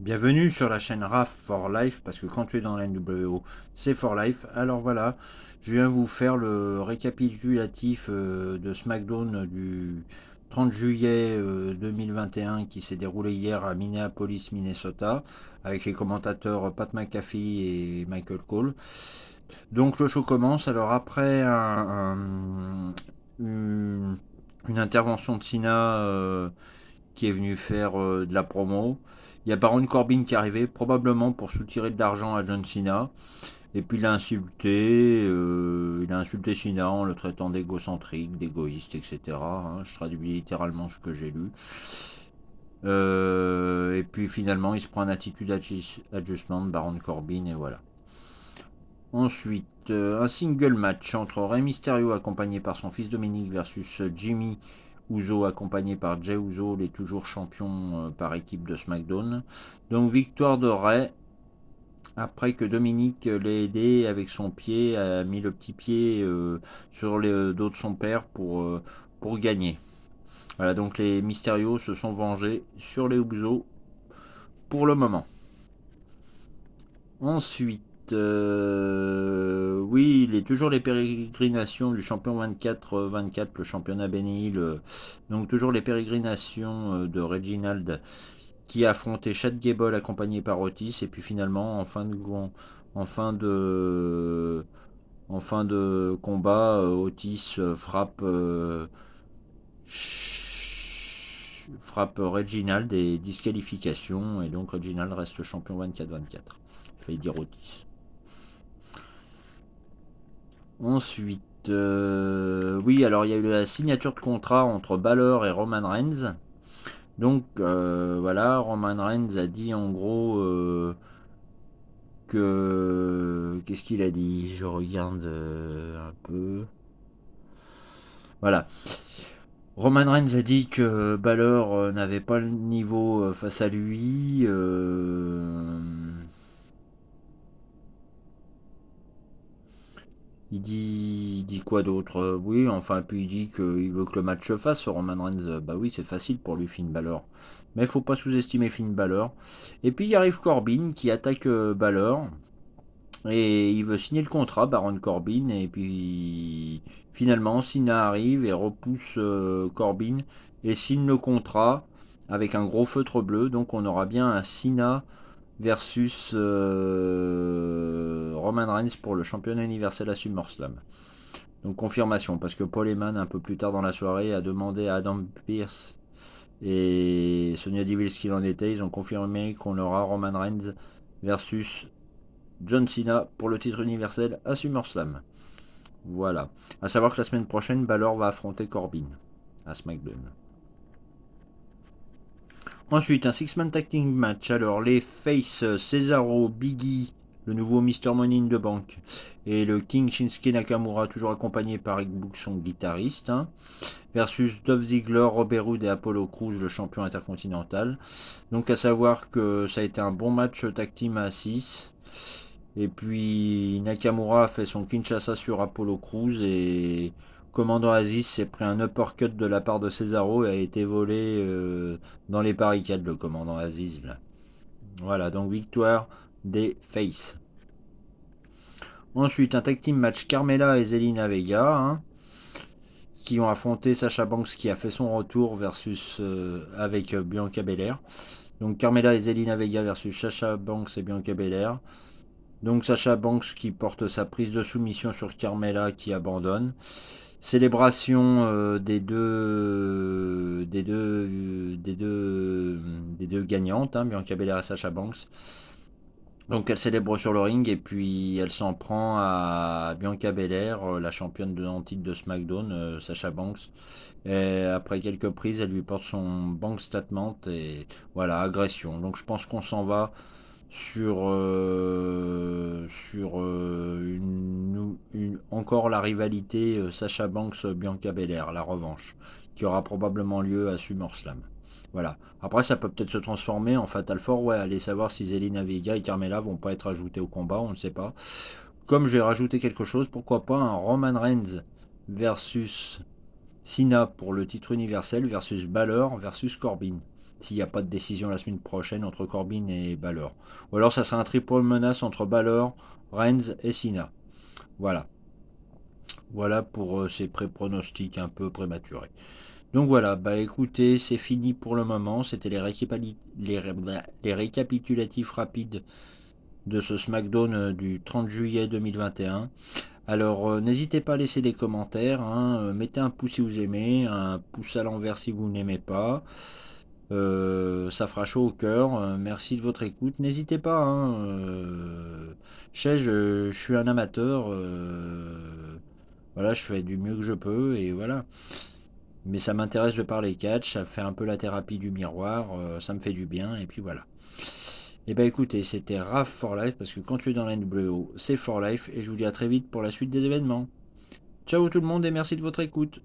Bienvenue sur la chaîne RAF for Life, parce que quand tu es dans la NWO, c'est for Life. Alors voilà, je viens vous faire le récapitulatif de SmackDown du 30 juillet 2021 qui s'est déroulé hier à Minneapolis, Minnesota, avec les commentateurs Pat McAfee et Michael Cole. Donc le show commence, alors après une, une intervention de Cena qui est venu faire de la promo. Il y a Baron Corbin qui est arrivé, probablement pour soutirer de l'argent à John Cena. Et puis il a insulté Cena en le traitant d'égocentrique, d'égoïste, etc. Hein, je traduis littéralement ce que j'ai lu. Et puis finalement, il se prend un attitude adjustment de Baron Corbin et voilà. Ensuite, un single match entre Rey Mysterio accompagné par son fils Dominique versus Jimmy Uso accompagné par Jey Uso, les toujours champions par équipe de SmackDown. Donc victoire de Rey après que Dominique l'ait aidé avec son pied, a mis le petit pied sur le dos de son père pour gagner. Voilà, donc les Mysterio se sont vengés sur les Uso pour le moment. Ensuite, oui, il est toujours les pérégrinations du champion 24-24, le championnat Benny Hill. Donc toujours les pérégrinations de Reginald qui a affronté Chad Gable accompagné par Otis. Et puis finalement, en fin de, en fin de combat, Otis frappe Reginald et disqualification. Et donc Reginald reste champion 24-24. Je vais dire Otis. Ensuite, oui, alors il y a eu la signature de contrat entre Balor et Roman Reigns. Donc voilà, Roman Reigns a dit en gros que... Qu'est-ce qu'il a dit? Je regarde un peu. Voilà. Roman Reigns a dit que Balor n'avait pas le niveau face à lui. Il dit quoi d'autre? Oui, enfin, puis il dit qu'il veut que le match se fasse, Roman Reigns. Bah oui, c'est facile pour lui, Finn Balor. Mais il faut pas sous-estimer Finn Balor. Et puis il arrive Corbin qui attaque Balor. Et il veut signer le contrat, Baron Corbin. Et puis finalement, Cena arrive et repousse Corbin et signe le contrat avec un gros feutre bleu. Donc on aura bien un Cena versus Roman Reigns pour le championnat universel à SummerSlam. Donc confirmation, parce que Paul Heyman, un peu plus tard dans la soirée, a demandé à Adam Pearce et Sonya Deville ce qu'il en était. Ils ont confirmé qu'on aura Roman Reigns versus John Cena pour le titre universel à SummerSlam. Voilà. A savoir que la semaine prochaine, Balor va affronter Corbin à SmackDown. Ensuite, un Six-Man Tag Team Match. Alors, les Face, Cesaro, Biggie, le nouveau Mr. Money in the Bank, et le King Shinsuke Nakamura, toujours accompagné par Rick Book, son guitariste, hein, versus Dolph Ziggler, Robert Roode et Apollo Crews, le champion intercontinental. Donc, à savoir que ça a été un bon match tag team à 6. Et puis, Nakamura a fait son Kinshasa sur Apollo Crews et Commandant Aziz s'est pris un uppercut de la part de Cesaro et a été volé dans les barricades, le commandant Aziz. Là. Voilà, donc victoire des Face. Ensuite, un tag team match Carmella et Zelina Vega, hein, qui ont affronté Sasha Banks qui a fait son retour versus avec Bianca Belair. Donc Carmella et Zelina Vega versus Sasha Banks et Bianca Belair. Donc Sasha Banks qui porte sa prise de soumission sur Carmella qui abandonne. Célébration des deux gagnantes, hein, Bianca Belair et Sasha Banks. Donc elle célèbre sur le ring et puis elle s'en prend à Bianca Belair, la championne de titre de SmackDown, Sasha Banks. Et après quelques prises, elle lui porte son bank statement et voilà, agression. Donc je pense qu'on s'en va sur encore la rivalité Sasha Banks-Bianca Belair, la revanche, qui aura probablement lieu à SummerSlam. Voilà. Après, ça peut peut-être se transformer en Fatal 4. Ouais, allez savoir si Zelina Vega et Carmella vont pas être ajoutés au combat, on ne sait pas. Comme j'ai rajouté quelque chose, pourquoi pas un Roman Reigns versus Cena pour le titre universel versus Balor versus Corbin. s'il n'y a pas de décision la semaine prochaine entre Corbin et Balor. Ou alors ça sera un triple menace entre Balor, Reigns et Cena. Voilà. Voilà pour ces pré-pronostics un peu prématurés. Donc voilà, bah écoutez, c'est fini pour le moment. C'était les récapitulatifs rapides de ce SmackDown du 30 juillet 2021. Alors n'hésitez pas à laisser des commentaires, hein, mettez un pouce si vous aimez, un pouce à l'envers si vous n'aimez pas. Ça fera chaud au cœur. Merci de votre écoute. N'hésitez pas, hein, je suis un amateur. Voilà, je fais du mieux que je peux et voilà. Mais ça m'intéresse de parler catch, ça fait un peu la thérapie du miroir, ça me fait du bien et puis voilà. Et bah écoutez, c'était Raph for Life parce que quand tu es dans la NWO, c'est for life et je vous dis à très vite pour la suite des événements. Ciao tout le monde et merci de votre écoute.